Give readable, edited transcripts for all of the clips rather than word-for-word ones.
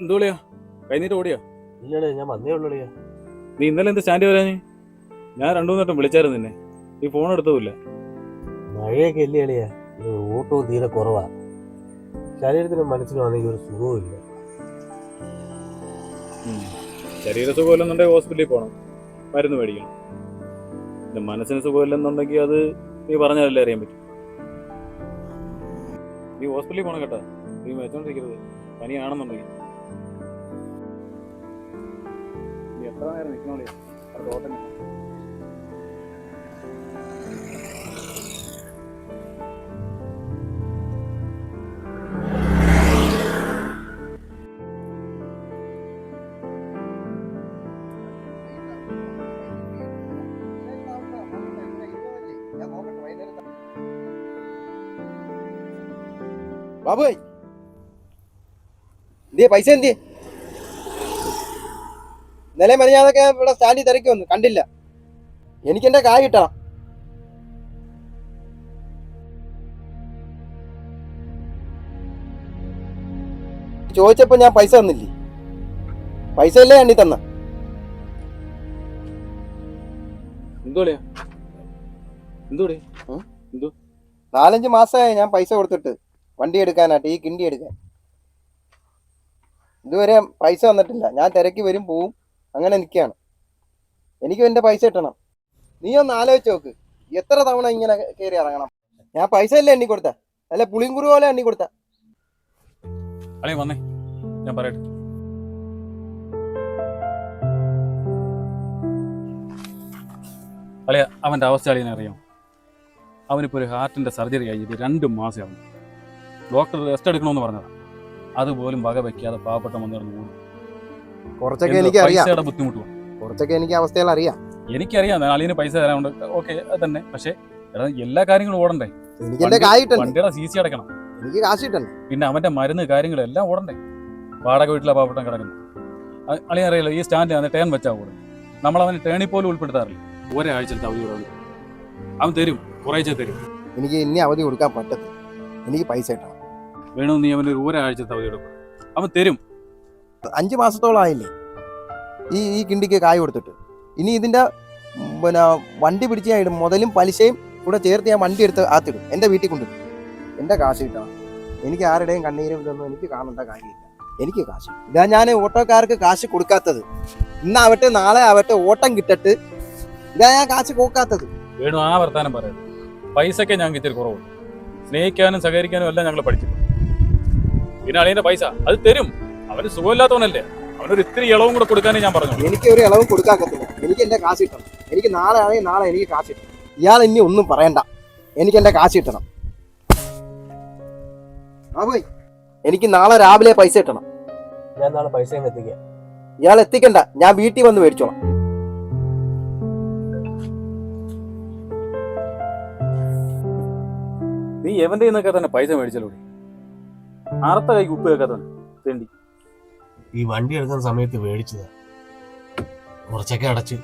എന്തുവിളിയാ കൈനീട്ട് ഓടിയാ? ഇല്ലടേ, ഞാൻ വന്നേ ഉള്ളിയാ. നീ ഇന്നലെ എന്ത് സ്റ്റാൻഡ് വരാഞ്ഞ്? ഞാൻ 2-3 വട്ടം വിളിച്ചായിരുന്നു നിന്നെ, നീ ഫോൺ എടുത്തുമില്ല. മഴയൊക്കെ ഇല്ലേ അളിയാ, ഓട്ടവും തീരെ കുറവാ. ശരീരത്തിനും മനസ്സിനും ആണെങ്കിൽ ഒരു സുഖവും ഇല്ല. ശരീര സുഖമില്ലെന്നുണ്ടെങ്കിൽ ഹോസ്പിറ്റലിൽ പോകണം, മരുന്ന് മേടിക്കണം. പിന്നെ മനസ്സിന് സുഖമില്ലെന്നുണ്ടെങ്കിൽ അത് നീ പറഞ്ഞാലല്ലേ അറിയാൻ പറ്റും. നീ ഹോസ്പിറ്റലിൽ പോകണം കേട്ടാ, നീ വെച്ചോണ്ടിരിക്കരുത്. പനിയാണെന്നുണ്ടെങ്കിൽ നീ എത്ര നേരം നിൽക്കണോളേ ഓട്ടം. ബാബു എന്തിയെ പൈസ എന്തിയെ? ഇന്നലെ മരിഞ്ഞാതൊക്കെ ഇവിടെ സ്റ്റാൻഡിൽ തിരക്കി വന്നു, കണ്ടില്ല. എനിക്കെന്റെ കായ് കിട്ടണം. ചോദിച്ചപ്പോ ഞാൻ പൈസ തന്നില്ലേ? പൈസ അല്ലേ എണ്ണി തന്ന? എന്തോളിയാ? 4-5 മാസമായി ഞാൻ പൈസ കൊടുത്തിട്ട് വണ്ടി എടുക്കാനായിട്ട്, ഈ കിണ്ടി എടുക്കാൻ. ഇതുവരെ പൈസ വന്നിട്ടില്ല. ഞാൻ തിരക്കി വരും പോവും, അങ്ങനെ നിൽക്കുകയാണ്. എനിക്കും എൻ്റെ പൈസ കിട്ടണം. നീ ഒന്ന് ആലോചിച്ച് നോക്ക്, എത്ര തവണ ഇങ്ങനെ കയറി ഇറങ്ങണം? ഞാൻ പൈസ അല്ലേ എണ്ണി കൊടുത്ത? അല്ല പുളിങ്കുരു പോലെ എണ്ണി കൊടുത്ത? അളേ വന്നേ, ഞാൻ പറയട്ടെ. അളിയ, അവൻ്റെ അവസ്ഥ അളിയനെ അറിയാം. അവനിപ്പോൾ ഒരു ഹാർട്ടിൻ്റെ സർജറി കഴിഞ്ഞിട്ട് 2 മാസമാകും. ഡോക്ടർ റെസ്റ്റ് എടുക്കണമെന്ന് പറഞ്ഞതാണ്. അതുപോലും വക വയ്ക്കാതെ പാവപ്പെട്ട വന്നിരുന്നു പോകുന്നു. കുറച്ചൊക്കെ എനിക്ക് അറിയാം, പൈസയുടെ ബുദ്ധിമുട്ട് കുറച്ചൊക്കെ എനിക്ക് അവസ്ഥകൾ അറിയാം. എനിക്കറിയാം, അളിയന് പൈസ തരാനുണ്ട്, ഓക്കെ തന്നെ. പക്ഷേ എല്ലാ കാര്യങ്ങളും ഓടണ്ടേ? വണ്ടിയുടെ CC അടയ്ക്കണം, എനിക്ക് കാശ് കിട്ടണം. പിന്നെ അവൻ്റെ മരുന്ന് കാര്യങ്ങളെല്ലാം ഓടണ്ടേ? വാടക വീട്ടിലെ പാവപ്പെട്ടം കിടക്കുന്നു. അളിയൻ അറിയില്ല, ഈ സ്റ്റാൻഡിൽ ടേൺ വെച്ചാൽ ഓടും. നമ്മളവന് ടേണിൽ പോലും ഉൾപ്പെടുത്താറില്ല. ഒരാഴ്ചത്തെ അവധി കൊടുക്കും, അവൻ തരും, കുറേശ്ശെ തരും. എനിക്ക് ഇനി അവധി കൊടുക്കാൻ പറ്റത്തില്ല, എനിക്ക് പൈസ കിട്ടണം. വേണു, നീ അവന് ഒരാഴ്ചത്തെ അവധി കൊടുക്കും, അവൻ തരും. 5 മാസത്തോളം ആയില്ലേ ഈ കിണ്ടിക്ക് കായ് കൊടുത്തിട്ട്. ഇനി ഇതിൻ്റെ വണ്ടി പിടിച്ച് ഞാൻ ഇടും, മുതലും പലിശയും കൂടെ ചേർത്ത് ഞാൻ വണ്ടി എടുത്ത് ആത്തിടും, എൻ്റെ വീട്ടിൽ കൊണ്ടിടും. എൻ്റെ കാശ് കിട്ടണം. എനിക്ക് ആരുടെയും കണ്ണീരും ഇതൊന്നും എനിക്ക് കാണേണ്ട കാര്യമില്ല. എനിക്ക് കാശ് ഇതാ, ഞാൻ ഓട്ടോക്കാർക്ക് കാശ് കൊടുക്കാത്തത്. ഇന്നാവട്ടെ നാളെ ആവട്ടെ, ഓട്ടം കിട്ടട്ട് ഇതാ ഞാൻ കാശ് കൊടുക്കാത്തത്. വേണു, ആ വർത്താനം പറയുന്നത് പൈസയ്ക്ക് ഞങ്ങൾക്ക് ഇത്തിരി കുറവുണ്ട്. സ്നേഹിക്കാനും സഹകരിക്കാനും എല്ലാം ഞങ്ങൾ പഠിച്ചിട്ടുണ്ട്. പിന്നെ അളിയന്റെ പൈസ അത് തരും. അവന് സുഖമില്ലാത്തവനല്ലേ, അവനൊരു ഇത്തിരി ഇളവും കൂടെ കൊടുക്കാനേ ഞാൻ പറഞ്ഞു. എനിക്ക് ഒരു ഇളവും കൊടുക്കാക്കത്തില്ല, എനിക്ക് എൻ്റെ കാശ് കിട്ടണം. എനിക്ക് നാളെ ആണെങ്കിൽ നാളെ എനിക്ക് കാശ് കിട്ടണം. ഇയാൾ ഇനി ഒന്നും പറയണ്ട, എനിക്ക് എൻ്റെ കാശ് കിട്ടണം. എനിക്ക് നാളെ രാവിലെ പൈസ കിട്ടണം. ഞാൻ നാളെ പൈസ എത്തിക്കാം. ഇയാൾ എത്തിക്കണ്ട, ഞാൻ വീട്ടിൽ വന്ന് മേടിച്ചോളാം. നീ എവന്റെ നിന്നൊക്കെ തന്നെ പൈസ മേടിച്ചല്ലോ. അറുത്ത കൈക്ക് ഉപ്പ് കേൾക്കാത്തവൻ വേണ്ടി ഈ വണ്ടി എടുക്കുന്ന സമയത്ത് മേടിച്ചതാ. കുറച്ചൊക്കെ അടച്ച്,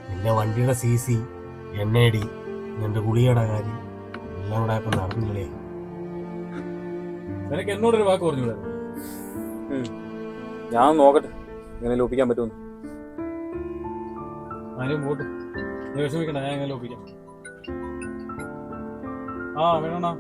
പിന്നെ വണ്ടിയുടെ CC, എണ്ണയടി, എൻ്റെ ഗുളികയുടെ കാര്യം എല്ലാം കൂടെ ഇപ്പം നടന്നില്ലേ. നിനക്ക് എന്നോടൊരു വാക്ക് പറഞ്ഞൂടെ? ഞാൻ നോക്കട്ടെ എങ്ങനെ ഒപ്പിക്കാൻ പറ്റുമെന്ന്. ആരെയും പോട്ട്, നീ വിഷമിക്കണ്ട, ഞാൻ എങ്ങനെ ഒപ്പിക്കാം. വേണോ?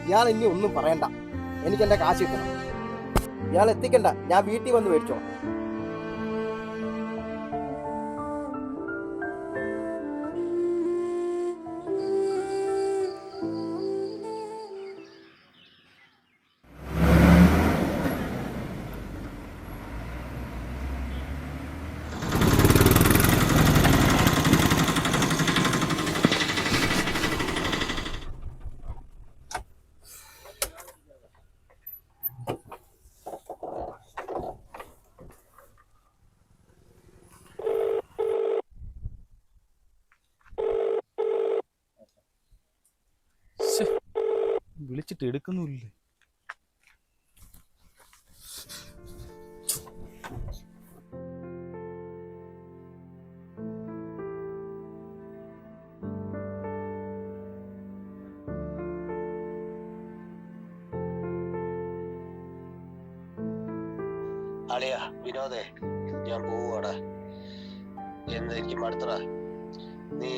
ഇയാൾ ഇനി ഒന്നും പറയണ്ട, എനിക്ക് എൻ്റെ കാശ് കിട്ടണം. ഇയാൾ എത്തിക്കണ്ട, ഞാൻ വീട്ടിൽ വന്ന് മേടിച്ചോളാം. വിളിച്ചിട്ട് എടുക്കുന്നില്ലേ? അളിയാ വിനോദേ, ഞാൻ പോവാടാ. എനിക്ക് മടുത്തടാ. നീ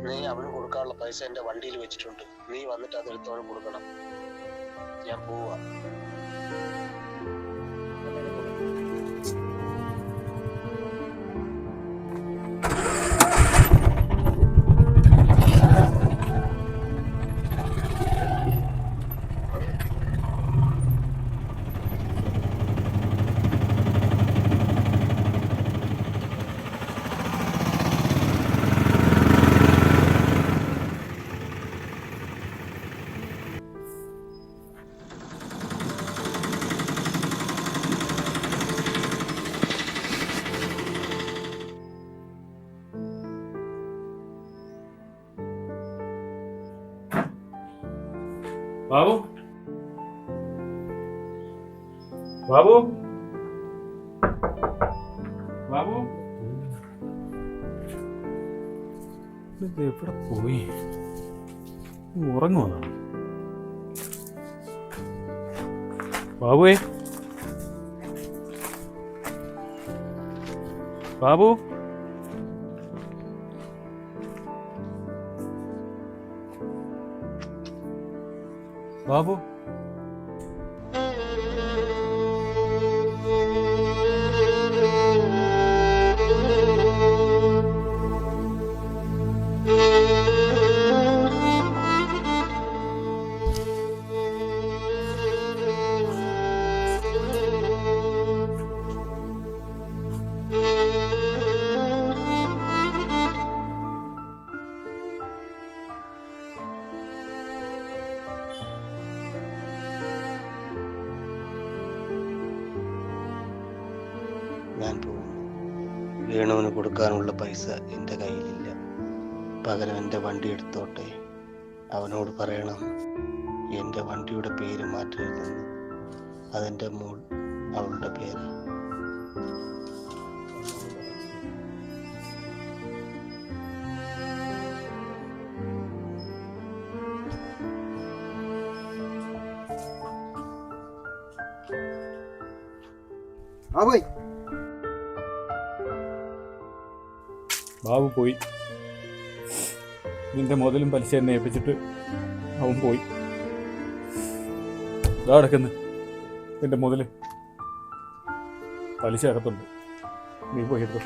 നീ അവന് കൊടുക്കാനുള്ള പൈസ എന്റെ വണ്ടിയിൽ വെച്ചിട്ടുണ്ട്. നീ വന്നിട്ട് അത് എടുത്തവന് കൊടുക്കണം. ഞാൻ പോവാ. ബാബു, ബാബു, ബാബു, ഇത് എവിടെ പോയി? ഉറങ്ങുവാ? ബാബുവേ, ബാബു, ബാബു, ഞാൻ പോകും. വേണുവിന് കൊടുക്കാനുള്ള പൈസ എൻ്റെ കയ്യിലില്ല. പകരം എൻ്റെ വണ്ടി എടുത്തോട്ടെ. അവനോട് പറയണം എൻ്റെ വണ്ടിയുടെ പേര് മാറ്റരുതെന്ന്. അതെൻ്റെ മോൾ, അവളുടെ പേര്. ബാബുയ്, ബാബു പോയി. നിന്റെ മുതലും പലിശ എന്നെ ഏൽപ്പിച്ചിട്ട് അവൻ പോയി. ഇതാ കിടക്കുന്നു എൻ്റെ മുതല്. പലിശ അകത്തുണ്ട്, നീ പോയി എടുത്തോ.